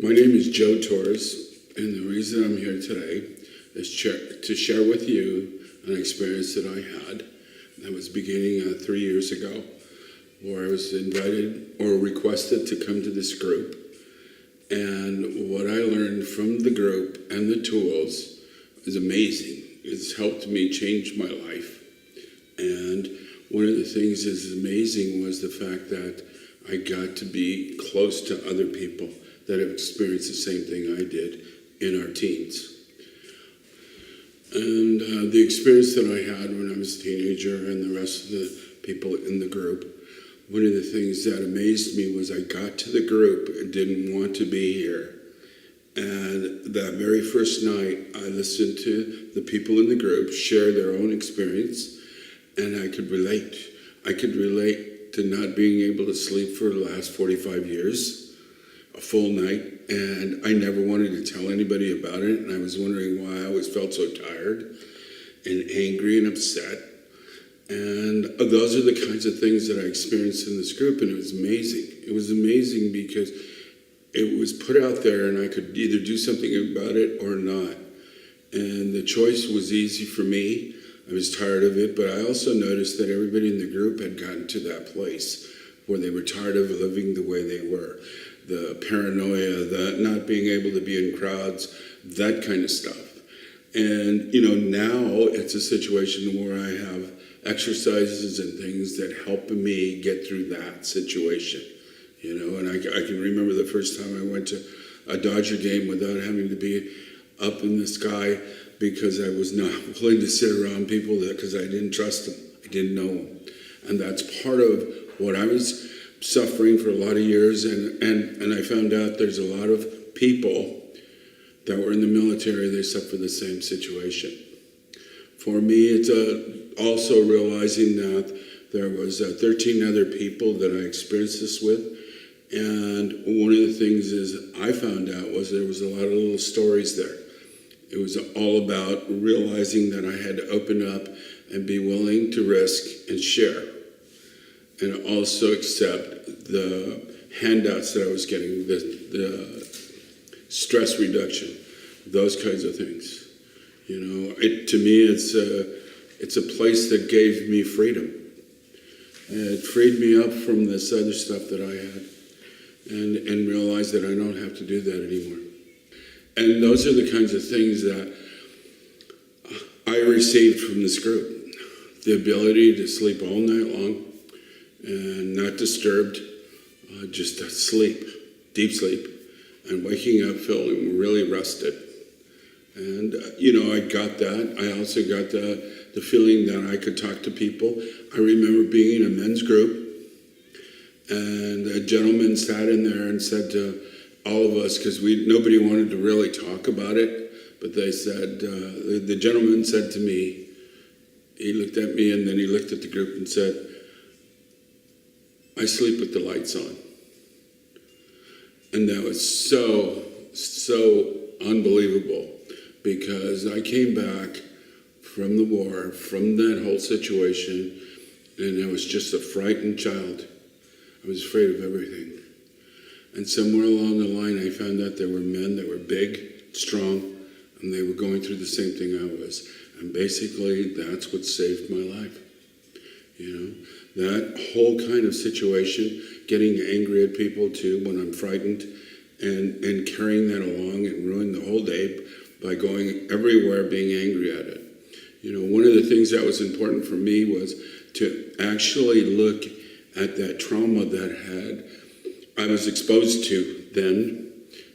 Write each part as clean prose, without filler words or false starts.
My name is Joe Torres, and the reason I'm here today is to share with you an experience that I had that was beginning 3 years ago, where I was invited or requested to come to this group. And what I learned from the group and the tools is amazing. It's helped me change my life. And one of the things that's amazing was the fact that I got to be close to other people that have experienced the same thing I did in our teens. And the experience that I had when I was a teenager and the rest of the people in the group, one of the things that amazed me was I got to the group and didn't want to be here. And that very first night, I listened to the people in the group share their own experience, and I could relate. I could relate to not being able to sleep for the last 45 years, a full night, and I never wanted to tell anybody about it, and I was wondering why I always felt so tired and angry and upset. And those are the kinds of things that I experienced in this group, and it was amazing. It was amazing because it was put out there, and I could either do something about it or not. And the choice was easy for me. I was tired of it, but I also noticed that everybody in the group had gotten to that place where they were tired of living the way they were. The paranoia, the not being able to be in crowds, that kind of stuff. And, now it's a situation where I have exercises and things that help me get through that situation. And I can remember the first time I went to a Dodger game without having to be up in the sky because I was not willing to sit around people because I didn't trust them. I didn't know them. And that's part of what I was suffering for a lot of years. And I found out there's a lot of people that were in the military, they suffer the same situation. For me, it's also realizing that there was 13 other people that I experienced this with. And one of the things is I found out was there was a lot of little stories there. It was all about realizing that I had to open up and be willing to risk and share. And also accept the handouts that I was getting, the stress reduction, those kinds of things. To me, it's a place that gave me freedom. It freed me up from this other stuff that I had and realized that I don't have to do that anymore. And those are the kinds of things that I received from this group. The ability to sleep all night long and not disturbed, just to sleep, deep sleep, and waking up feeling really rested. And, I got that. I also got the feeling that I could talk to people. I remember being in a men's group, and a gentleman sat in there and said to all of us, because nobody wanted to really talk about it, but they said, the gentleman said to me, he looked at me and then he looked at the group and said, I sleep with the lights on. And that was so unbelievable, because I came back from the war, from that whole situation, and I was just a frightened child. I was afraid of everything. And somewhere along the line, I found out there were men that were big, strong, and they were going through the same thing I was. And basically, that's what saved my life. That whole kind of situation, getting angry at people too when I'm frightened, and carrying that along and ruin the whole day by going everywhere being angry at it. One of the things that was important for me was to actually look at that trauma that I was exposed to then,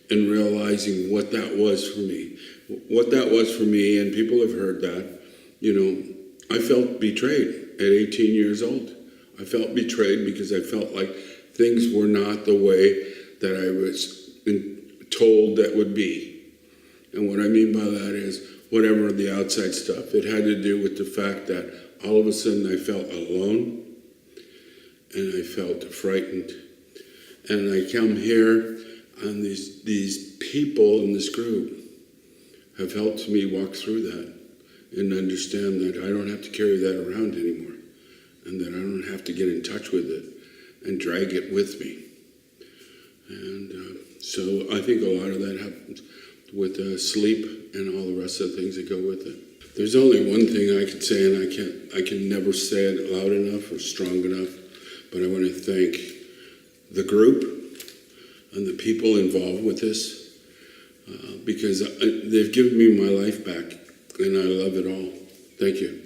and realizing what that was for me. What that was for me, and people have heard that, I felt betrayed at 18 years old. I felt betrayed because I felt like things were not the way that I was told that would be. And what I mean by that is whatever the outside stuff. It had to do with the fact that all of a sudden I felt alone and I felt frightened. And I come here, and these people in this group have helped me walk through that and understand that I don't have to carry that around anymore, and that I don't have to get in touch with it and drag it with me. And So I think a lot of that happens with sleep and all the rest of the things that go with it. There's only one thing I can say, and I can never say it loud enough or strong enough, but I want to thank the group and the people involved with this, because they've given me my life back, and I love it all. Thank you.